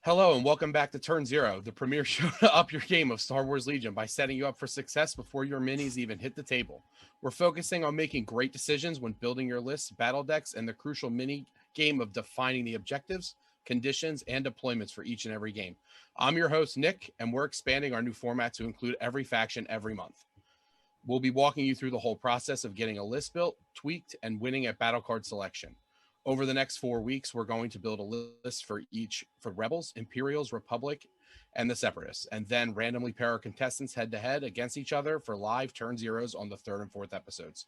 Hello and welcome back to Turn Zero, the premier show to up your game of Star Wars Legion by setting you up for success before your minis even hit the table. We're focusing on making great decisions when building your lists, battle decks, and the crucial mini game of defining the objectives, conditions, and deployments for each and every game. I'm your host, Nick, and we're expanding our new format to include every faction every month. We'll be walking you through the whole process of getting a list built, tweaked, and winning at battle card selection. Over the next 4 weeks, we're going to build a list for Rebels, Imperials, Republic, and the Separatists, and then randomly pair our contestants head to head against each other for live Turn Zeros on the 3rd and 4th episodes.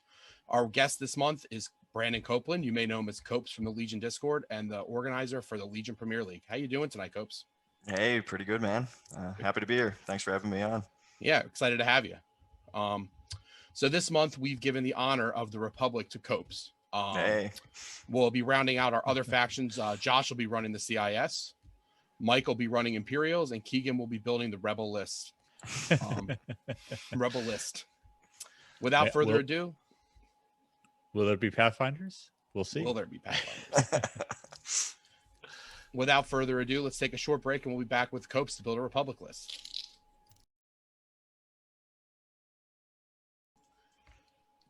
Our guest this month is Brandon Copeland. You may know him as Copes from the Legion Discord and the organizer for the Legion Premier League. How you doing tonight, Copes? Hey, pretty good, man. Happy to be here. Thanks for having me on. Yeah, excited to have you. So this month, we've given the honor of the Republic to Copes. Hey. We'll be rounding out our other factions. Josh will be running the CIS. Mike will be running Imperials, and Keegan will be building the Rebel list. Rebel list. Without further ado, will there be Pathfinders? We'll see. Will there be Pathfinders? Without further ado, let's take a short break, and we'll be back with Copes to build a Republic list.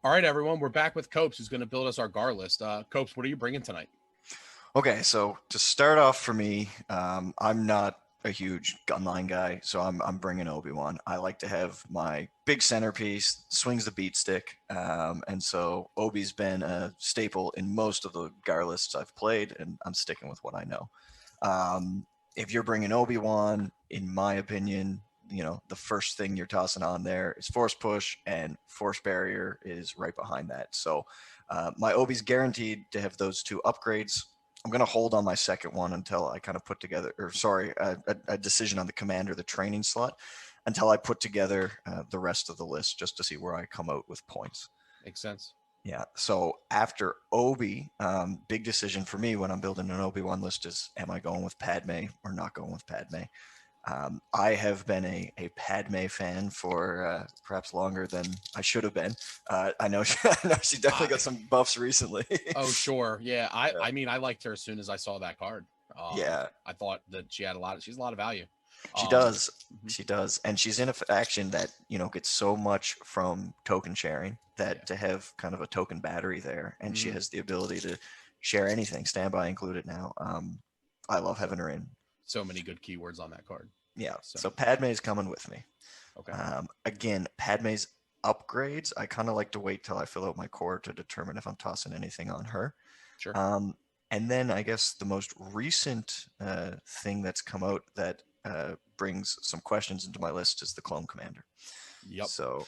All right, everyone, we're back with Copes, who's going to build us our GAR list. Copes, what are you bringing tonight? Okay, so to start off for me, I'm not a huge gunline guy, so I'm bringing Obi-Wan. I like to have my big centerpiece, swings the beat stick, and so Obi's been a staple in most of the GAR lists I've played, and I'm sticking with what I know. If you're bringing Obi-Wan, in my opinion, the first thing you're tossing on there is Force Push, and Force Barrier is right behind that. So my Obi's guaranteed to have those two upgrades. I'm going to hold on my second one until I kind of put together, a decision on the commander, the training slot, until I put together the rest of the list just to see where I come out with points. Makes sense. Yeah. So after Obi, big decision for me when I'm building an Obi-Wan list is, am I going with Padme or not going with Padme? I have been a Padme fan for perhaps longer than I should have been. I know she definitely got some buffs recently. Oh, sure. Yeah. I mean, I liked her as soon as I saw that card. Yeah. I thought that she's a lot of value. She does. She does. And she's in a faction that, gets so much from token sharing that to have kind of a token battery there. And she has the ability to share anything, standby included now. I love having her in. So many good keywords on that card. Yeah. So Padme's coming with me. Okay. Again, Padme's upgrades, I kind of like to wait till I fill out my core to determine if I'm tossing anything on her. Sure. And then I guess the most recent thing that's come out that brings some questions into my list is the Clone Commander. Yep. So,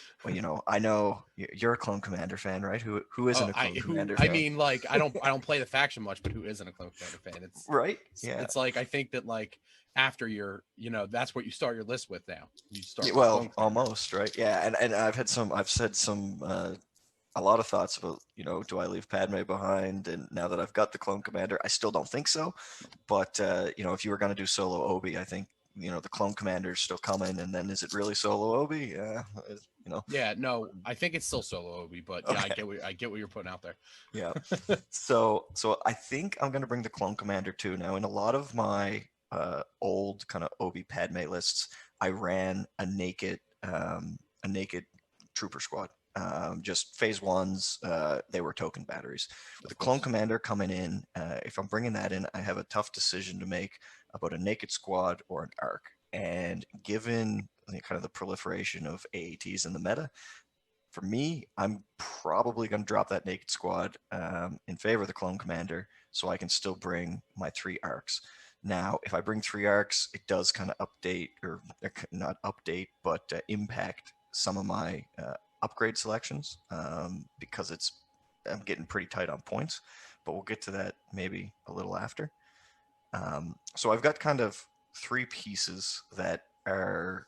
I know you're a Clone Commander fan, right? Who isn't a Clone Commander fan? I mean, like, I don't play the faction much, but who isn't a Clone Commander fan? It's right. Yeah. It's like, I think that, like, after you're, that's what you start your list with now. You start. Yeah, well, almost, right? Yeah. And I've said a lot of thoughts about, do I leave Padme behind? And now that I've got the Clone Commander, I still don't think so. But, if you were going to do solo Obi, I think, the Clone Commander is still coming. And then is it really solo Obi? Yeah. Yeah, no, I think it's still solo Obi, but yeah, okay. I get what you're putting out there. Yeah. So I think I'm going to bring the Clone Commander too. Now, in a lot of my old kind of Obi Padme lists, I ran a naked trooper squad. Just phase ones, they were token batteries. With the Clone Commander coming in, if I'm bringing that in, I have a tough decision to make about a naked squad or an arc. And given kind of the proliferation of AATs in the meta, for me, I'm probably going to drop that naked squad in favor of the Clone Commander so I can still bring my 3 arcs. Now, if I bring 3 arcs, it does kind of update, or not update, but impact some of my upgrade selections because I'm getting pretty tight on points, but we'll get to that maybe a little after. So I've got kind of 3 pieces that are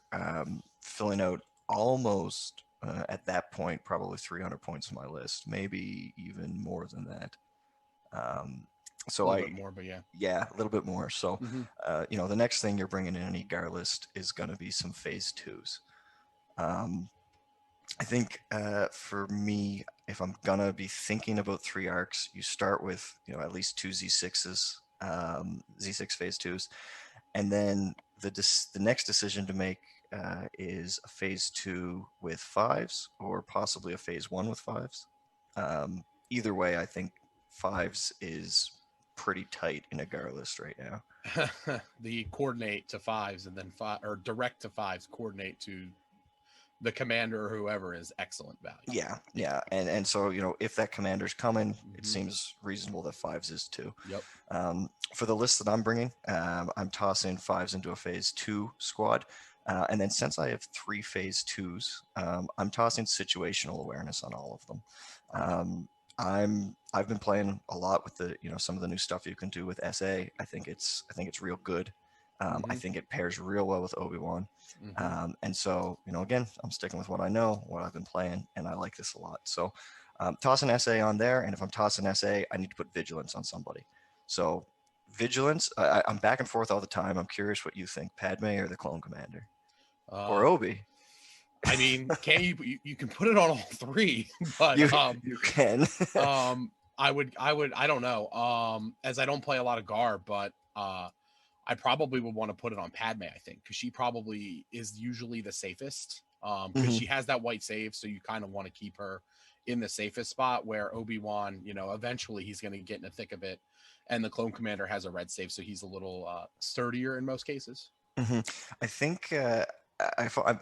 filling out almost at that point probably 300 points on my list, maybe even more than that. So a little bit more, but yeah, a little bit more. So the next thing you're bringing in any GAR list is going to be some phase 2s. I think for me, if I'm gonna be thinking about 3 arcs, you start with at least 2 Z6s, Z6 phase 2s, And then the next decision to make is a phase 2 with 5s, or possibly a phase 1 with 5s. Either way, I think 5s is pretty tight in a GAR list right now. The coordinate to 5s and then 5 or direct to 5s coordinate to the commander or whoever is excellent value. Yeah. And so, if that commander's coming, it Mhm. seems reasonable that 5s is too. Yep. For the list that I'm bringing, I'm tossing 5s into a phase 2 squad. And then since I have 3 phase 2s, I'm tossing situational awareness on all of them. I've been playing a lot with the some of the new stuff you can do with SA. I think it's real good. I think it pairs real well with Obi-Wan. And so, again, I'm sticking with what I know, what I've been playing, and I like this a lot. So tossing SA on there, and if I'm tossing SA, I need to put vigilance on somebody. So vigilance, I'm back and forth all the time. I'm curious what you think, Padme or the Clone Commander? Or Obi? I mean, can you can put it on all 3, but you can. I don't know. As I don't play a lot of GAR, but I probably would want to put it on Padme, I think, because she probably is usually the safest. Because she has that white save, so you kind of want to keep her in the safest spot, where Obi-Wan, eventually he's going to get in the thick of it, and the Clone Commander has a red save, so he's a little sturdier in most cases. I think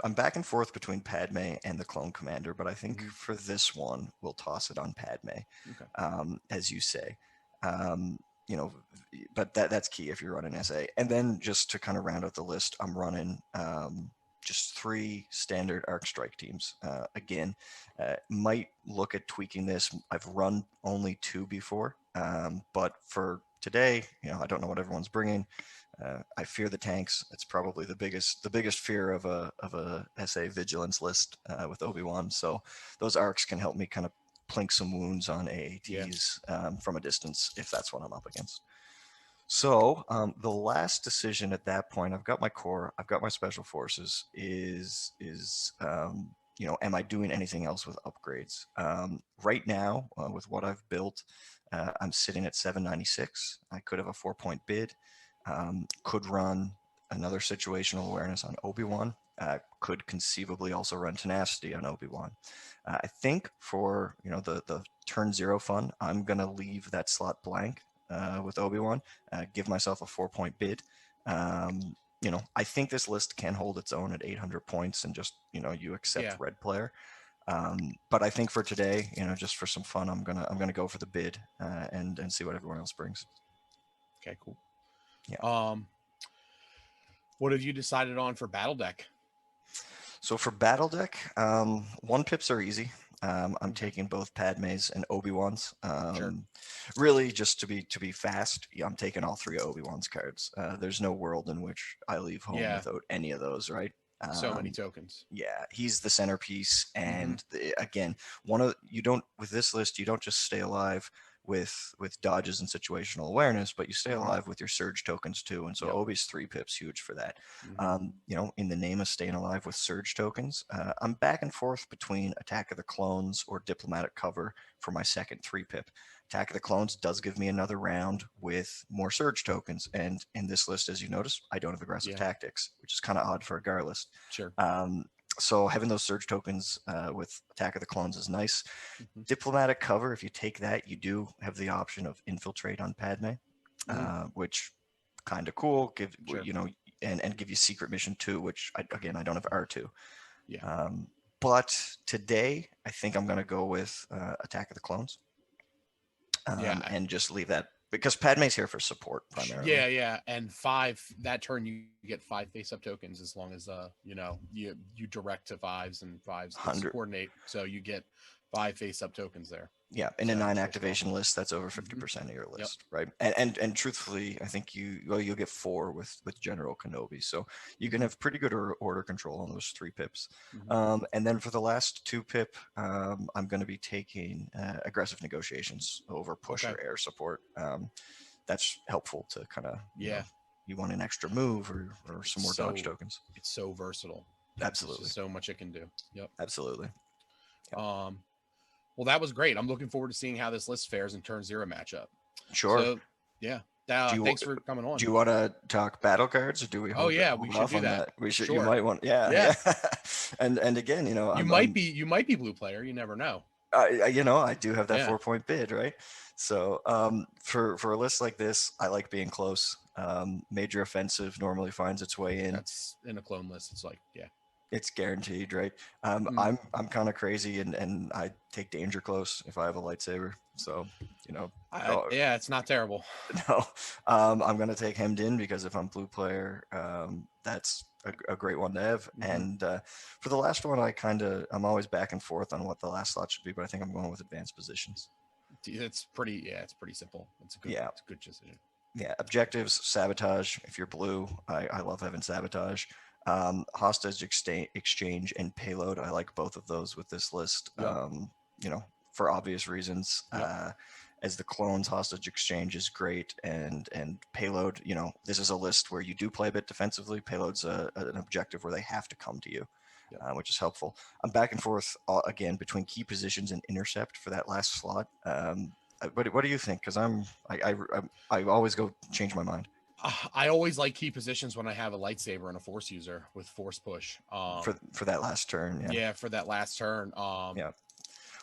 I'm back and forth between Padme and the Clone Commander, but I think for this one, we'll toss it on Padme, as you say. But that's key if you're running SA. And then just to kind of round out the list, I'm running just 3 standard arc strike teams. Again, might look at tweaking this. I've run only 2 before, but for today, I don't know what everyone's bringing. I fear the tanks. It's probably the biggest fear of a SA vigilance list with Obi-Wan. So those arcs can help me kind of plink some wounds on AATs from a distance if that's what I'm up against. So the last decision at that point, I've got my core, I've got my special forces. Is am I doing anything else with upgrades? Right now, with what I've built, I'm sitting at 796. I could have a 4-point bid. Could run another situational awareness on Obi-Wan. Could conceivably also run tenacity on Obi-Wan. I think for the turn 0 fun, I'm gonna leave that slot blank with Obi-Wan. Give myself a 4-point bid. I think this list can hold its own at 800 points, and just you accept red player. But I think for today, just for some fun, I'm gonna go for the bid and see what everyone else brings. Okay, cool. Yeah. What have you decided on for battle deck? So for battle deck, 1 pips are easy. I'm taking both Padme's and Obi-Wan's. Really, just to be fast, I'm taking all 3 Obi-Wan's cards. There's no world in which I leave home without any of those, right? So many tokens. Yeah, he's the centerpiece, and again, with this list, you don't just stay alive with dodges and situational awareness, but you stay alive with your surge tokens too. And so Obi's 3 pips huge for that. In the name of staying alive with surge tokens, I'm back and forth between Attack of the Clones or Diplomatic Cover for my second 3 pip. Attack of the Clones does give me another round with more surge tokens, and in this list, as you notice, I don't have aggressive tactics, which is kind of odd for a GAR list. Sure. So having those surge tokens with Attack of the Clones is nice. Diplomatic Cover, if you take that, you do have the option of Infiltrate on Padme, which kind of cool. And give you Secret Mission 2, which I don't have R2. Yeah. But today, I think I'm going to go with Attack of the Clones. And just leave that, because Padme's here for support primarily. Yeah. And 5 that turn you get 5 face-up tokens as long as you direct to 5s, and 5s coordinate, so you get 5 face-up tokens there. Yeah, in a 9 activation list, that's over 50% of your list, right? And truthfully, I think you'll get 4 with General Kenobi, so you can have pretty good order control on those 3 pips. And then for the last 2 pip, I'm going to be taking aggressive negotiations over push or air support. That's helpful to kind of you want an extra move or some more dodge tokens. It's so versatile. Absolutely, so much it can do. Absolutely. Yep. Well, that was great. I'm looking forward to seeing how this list fares in turn 0 matchup. Sure. So, yeah. Thanks for coming on. Do you want to talk battle cards, or do we? Oh yeah, we hold should off do on that. We should. Sure. You might want. Yeah. And again, you know, you might be blue player. You never know. You know, I do have that Yeah. 4-point bid, right? So for a list like this, I like being close. Major offensive normally finds its way in. That's in a clone list. It's like, yeah, It's guaranteed, right? Mm. I'm kind of crazy, and I take danger close if I have a lightsaber. So, you know, yeah, it's not terrible. no, I'm gonna take hemmed in because if I'm blue player, that's a great one to have. And for the last one, I'm always back and forth on what the last slot should be, but I think I'm going with advanced positions. It's pretty simple. It's a good decision. Yeah, objectives, sabotage. If you're blue, I love having sabotage. Hostage exchange and payload. I like both of those with this list. Yep. You know, for obvious reasons. Yep. As the clones, hostage exchange is great, and payload. You know, this is a list where you do play a bit defensively. Payload's an objective where they have to come to you, which is helpful. I'm back and forth again between key positions and intercept for that last slot. What do you think? Because I always go change my mind. I always like key positions when I have a lightsaber and a force user with force push. For that last turn. Yeah, for that last turn. Yeah.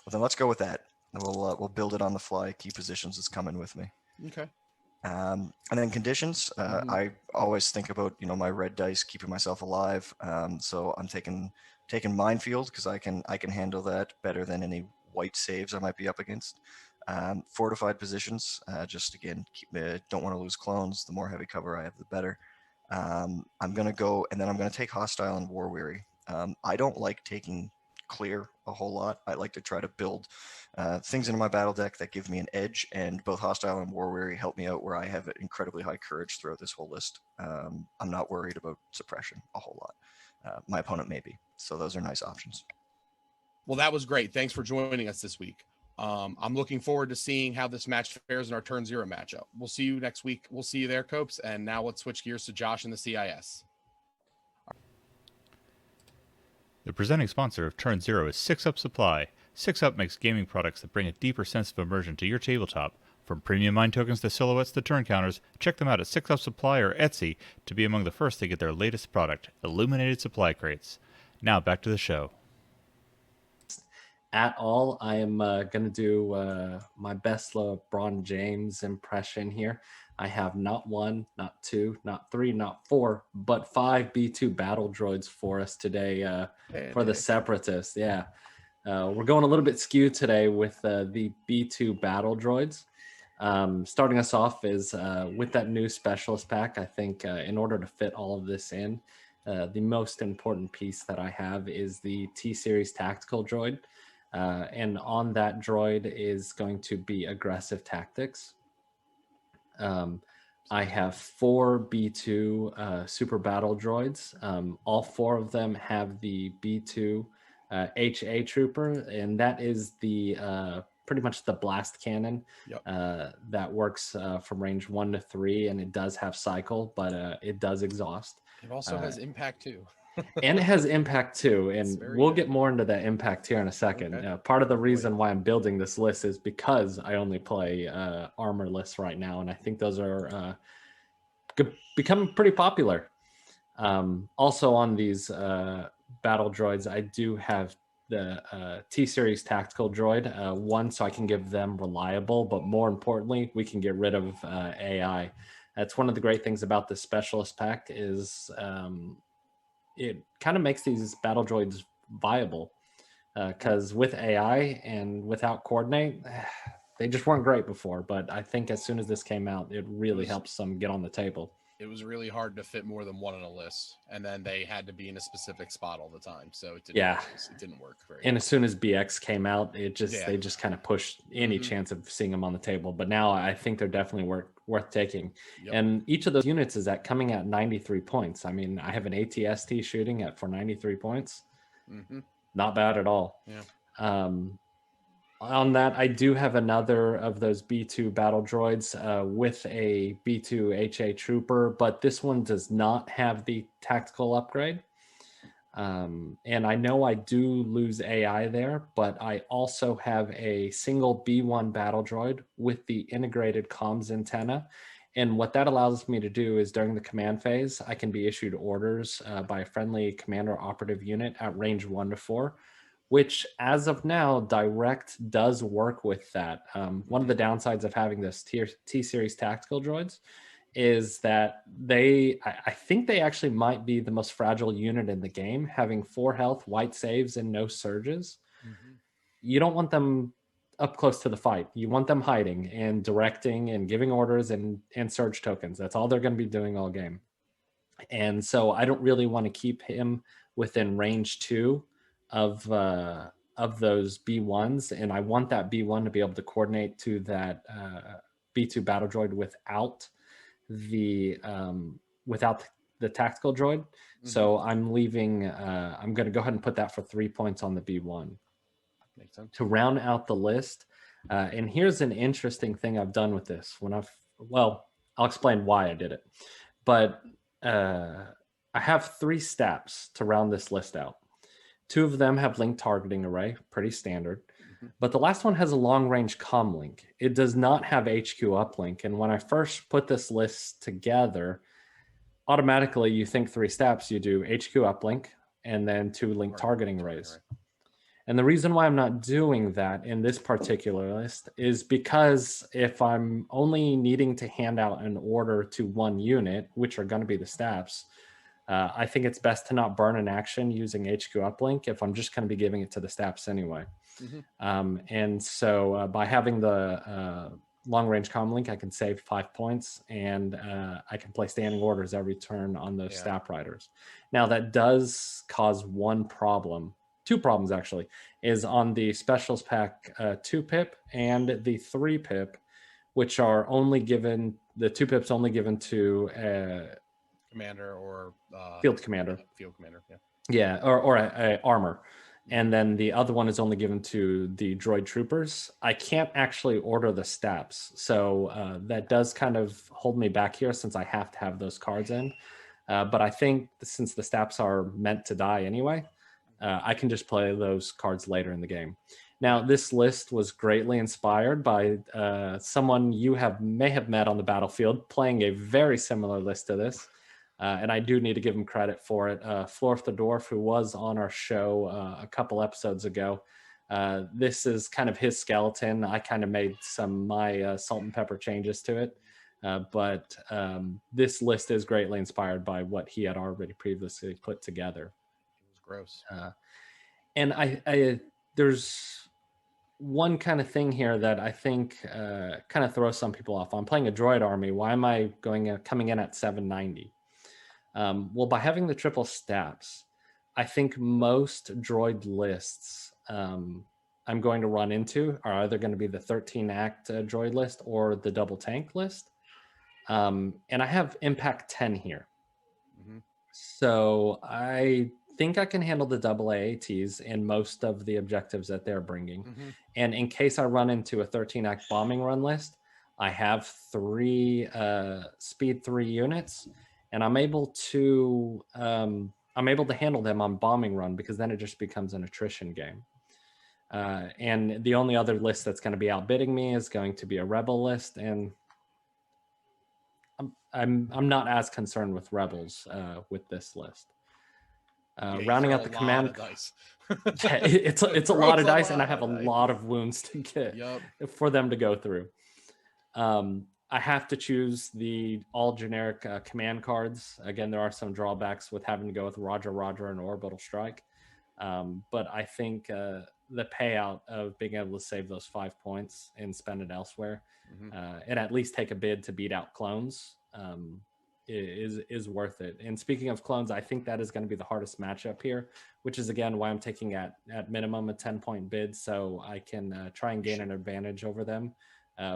Well, then let's go with that. We'll build it on the fly. Key positions is coming with me. Okay. And then conditions. I always think about my red dice, keeping myself alive. So I'm taking minefield because I can handle that better than any white saves I might be up against. Fortified positions. Just again, don't want to lose clones. The more heavy cover I have, the better. I'm gonna go, and then I'm gonna take hostile and war weary. I don't like taking clear a whole lot. I like to try to build things into my battle deck that give me an edge, and both hostile and war weary help me out where I have incredibly high courage throughout this whole list. I'm not worried about suppression a whole lot. My opponent may be, so those are nice options. Well, that was great. Thanks for joining us this week. I'm looking forward to seeing how this match fares in our turn 0 matchup. We'll see you next week. We'll see you there, Copes. And now let's switch gears to Josh and the CIS. The presenting sponsor of Turn 0 is 6UP Supply. 6UP makes gaming products that bring a deeper sense of immersion to your tabletop. From premium mind tokens to silhouettes to turn counters, check them out at 6UP Supply or Etsy to be among the first to get their latest product, Illuminated Supply Crates. Now back to the show. At all, I am going to do my best LeBron James impression here. I have not 1, not 2, not 3, not 4, but 5 B2 battle droids for us today for the Separatists. Yeah, we're going a little bit skewed today with the B2 battle droids. Starting us off is with that new specialist pack. I think in order to fit all of this in, the most important piece that I have is the T-Series tactical droid. And on that droid is going to be aggressive tactics. I have 4 B2 super battle droids. All 4 of them have the B2 HA trooper, and that is the pretty much the blast cannon that works from range 1 to 3, and it does have cycle, but it does exhaust. It also has impact too. And it has impact too, and we'll get more into that impact here in a second. Okay. Part of the reason why I'm building this list is because I only play armor lists right now, and I think those are becoming pretty popular. Also on these battle droids, I do have the T-Series tactical droid, one so I can give them reliable, but more importantly, we can get rid of AI. That's one of the great things about this specialist pack is it kind of makes these battle droids viable because with AI and without coordinate, they just weren't great before. But I think as soon as this came out, it really helps them get on the table. It was really hard to fit more than one on a list, and then they had to be in a specific spot all the time. So it didn't work very and well. As soon as BX came out, they just kind of pushed any chance of seeing them on the table. But now I think they're definitely worth taking. Yep. And each of those units is coming at 93 points. I mean, I have an ATST shooting for 93 points. Not bad at all. Yeah. On that, I do have another of those B2 battle droids with a B2 HA trooper, but this one does not have the tactical upgrade. And I know I do lose AI there, but I also have a single B1 battle droid with the integrated comms antenna. And what that allows me to do is during the command phase, I can be issued orders by a friendly commander operative unit at range 1 to 4, which as of now, direct does work with that. One of the downsides of having this T-Series tactical droids is that I think they actually might be the most fragile unit in the game, having 4 health, white saves, and no surges. You don't want them up close to the fight. You want them hiding and directing and giving orders and surge tokens. That's all they're going to be doing all game. And so I don't really want to keep him within range 2 of those B1s. And I want that B1 to be able to coordinate to that B2 battle droid without the tactical droid. So I'm leaving, I'm going to go ahead and put that for 3 points on the B1. Makes sense. To round out the list. And here's an interesting thing I've done with this. I'll explain why I did it. But I have 3 stats to round this list out. 2 of them have linked targeting array, pretty standard. But the last one has a long range comm link. It does not have HQ uplink. And when I first put this list together, automatically you think 3 steps, you do HQ uplink and then 2 linked targeting arrays. And the reason why I'm not doing that in this particular list is because if I'm only needing to hand out an order to 1 unit, which are going to be the staffs, I think it's best to not burn an action using HQ uplink if I'm just going to be giving it to the staffs anyway. And so by having the long range comm link, I can save 5 points and I can play standing orders every turn on those staff riders. Now that does cause 1 problem. 2 problems actually, is on the specials pack 2 pip and the 3 pip, which are only given, the 2 pips only given to commander or field commander. Field commander, or a armor. And then the other one is only given to the droid troopers. I can't actually order the staps. So that does kind of hold me back here since I have to have those cards in. But I think since the staps are meant to die anyway, I can just play those cards later in the game. Now, this list was greatly inspired by someone you may have met on the battlefield playing a very similar list to this. And I do need to give him credit for it. Florf the Dwarf, who was on our show a couple episodes ago, this is kind of his skeleton. I kind of made my salt and pepper changes to it. But this list is greatly inspired by what he had already previously put together. Gross. And I there's one kind of thing here that I think kind of throws some people off. I'm playing a droid army. Why am I coming in at 790? Well, by having the triple steps, I think most droid lists I'm going to run into are either going to be the 13-act droid list or the double tank list. And I have impact 10 here. So I think I can handle the double AATs in most of the objectives that they're bringing. And in case I run into a 13-act bombing run list, I have 3 speed 3 units, and I'm able to handle them on bombing run because then it just becomes an attrition game. And the only other list that's going to be outbidding me is going to be a rebel list, and I'm not as concerned with rebels with this list. Rounding out the command, it's a lot of dice, and I have a lot of wounds to get for them to go through. I have to choose the all generic command cards. Again, there are some drawbacks with having to go with Roger, Roger, and Orbital Strike. But I think the payout of being able to save those 5 points and spend it elsewhere, and at least take a bid to beat out clones, is worth it. And speaking of clones, I think that is going to be the hardest matchup here, which is again why I'm taking at minimum a 10-point bid, so I can try and gain an advantage over them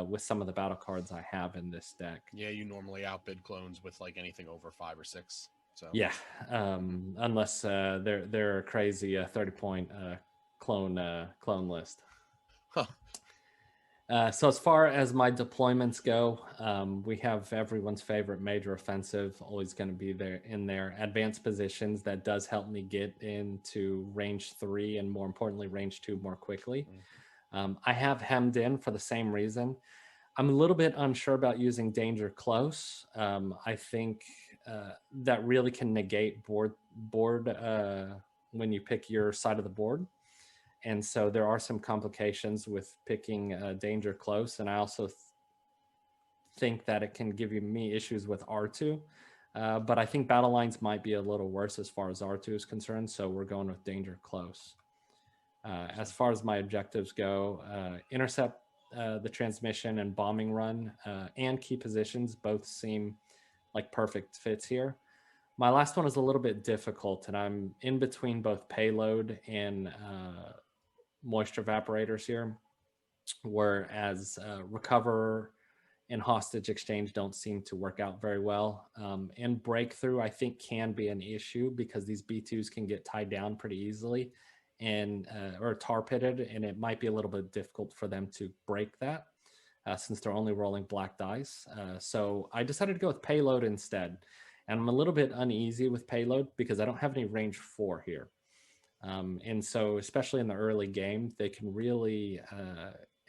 with some of the battle cards I have in this deck. Yeah, you normally outbid clones with like anything over 5 or 6. So yeah, unless they're a crazy 30-point clone list. So as far as my deployments go, we have everyone's favorite major offensive, always going to be there in their advanced positions. That does help me get into range 3 and more importantly, range 2 more quickly. I have hemmed in for the same reason. I'm a little bit unsure about using danger close. I think that really can negate board when you pick your side of the board. And so there are some complications with picking danger close. And I also think that it can give me issues with R2. But I think battle lines might be a little worse as far as R2 is concerned. So we're going with danger close. As far as my objectives go, intercept the transmission and bombing run and key positions both seem like perfect fits here. My last one is a little bit difficult, and I'm in between both payload and moisture evaporators here, whereas recover and hostage exchange don't seem to work out very well. And breakthrough, I think, can be an issue because these B2s can get tied down pretty easily and or tar pitted, and it might be a little bit difficult for them to break that since they're only rolling black dice. So I decided to go with payload instead. And I'm a little bit uneasy with payload because I don't have any range 4 here. And so especially in the early game, they can really,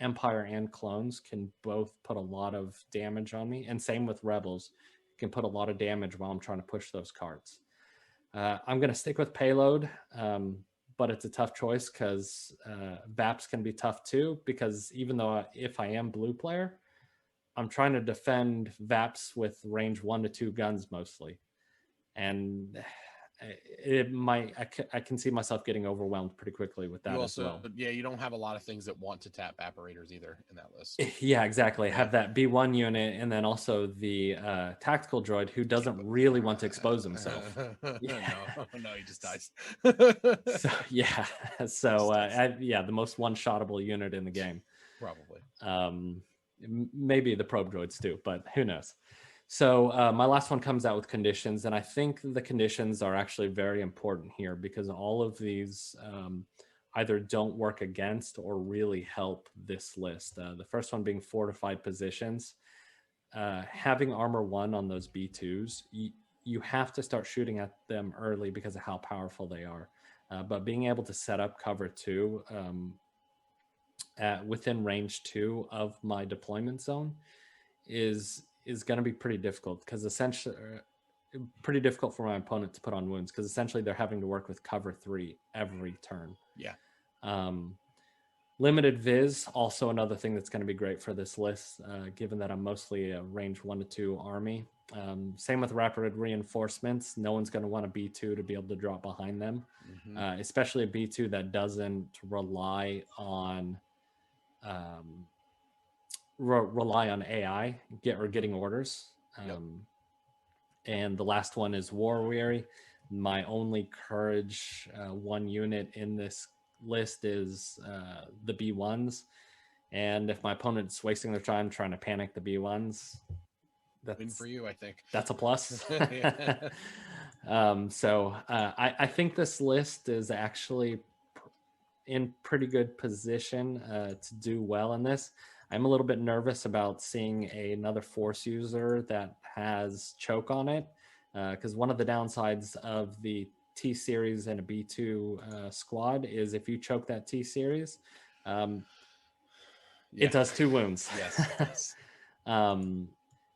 Empire and clones can both put a lot of damage on me. And same with rebels, can put a lot of damage while I'm trying to push those cards. I'm going to stick with payload, but it's a tough choice because VAPs can be tough too, because even though if I am blue player, I'm trying to defend VAPs with range 1 to 2 guns mostly. And it might, I can see myself getting overwhelmed pretty quickly with that as well. Yeah, you don't have a lot of things that want to tap apparatus either in that list. Yeah, exactly. Yeah. Have that B1 unit and then also the tactical droid who doesn't really want to expose himself. Yeah. No, he just dies. So, yeah. So yeah, the most one-shottable unit in the game. Probably. Maybe the probe droids too, but who knows. So my last one comes out with conditions, and I think the conditions are actually very important here because all of these either don't work against or really help this list. The first one being fortified positions. Having armor 1 on those B2s, you have to start shooting at them early because of how powerful they are. But being able to set up cover 2 within range 2 of my deployment zone is going to be pretty difficult because essentially pretty difficult for my opponent to put on wounds because essentially they're having to work with cover 3 every turn. Yeah. Limited viz, also another thing that's going to be great for this list, given that I'm mostly a range 1 to 2 army. Same with rapid reinforcements. No one's going to want a B2 to be able to drop behind them, especially a B2 that doesn't rely on AI getting orders. And the last one is war weary. My only courage 1 unit in this list is the B1s, and if my opponent's wasting their time trying to panic the B1s, that's win for you. I think that's a plus. So I think this list is actually in pretty good position to do well in this. I'm a little bit nervous about seeing another force user that has choke on it, because one of the downsides of the T series and a B2 squad is if you choke that T series, it does 2 wounds. Yes, it does.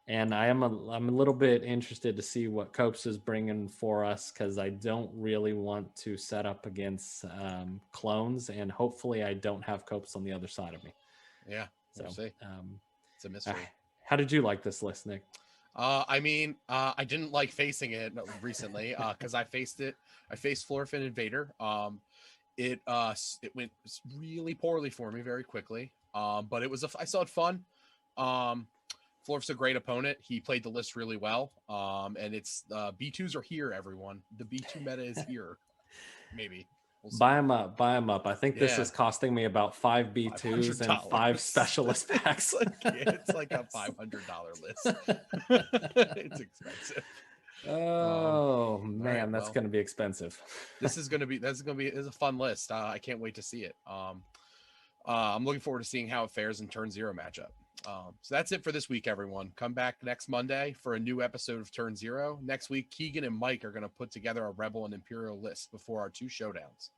And I'm a little bit interested to see what Copes is bringing for us because I don't really want to set up against clones, and hopefully I don't have Copes on the other side of me. Yeah, we'll see. It's a mystery. How did you like this list, Nick? I mean, I didn't like facing it recently because I faced Florfin Invader. It went really poorly for me very quickly. But I saw it fun. Florf's a great opponent. He played the list really well. And it's B2s are here, everyone. The B2 meta is here. Maybe. We'll buy them up. I think this is costing me about 5 B2s and 5 specialist packs. It's like a $500 list. It's expensive. Oh man, right, that's going to be expensive. It's a fun list. I can't wait to see it. I'm looking forward to seeing how it fares in turn 0 matchup. So that's it for this week, everyone. Come back next Monday for a new episode of Turn 0. Next week, Keegan and Mike are going to put together a Rebel and Imperial list before our 2 showdowns.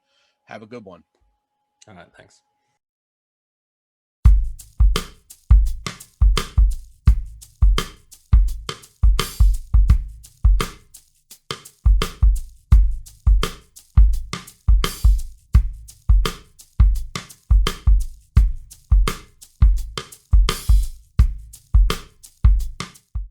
Have a good one. All right, thanks.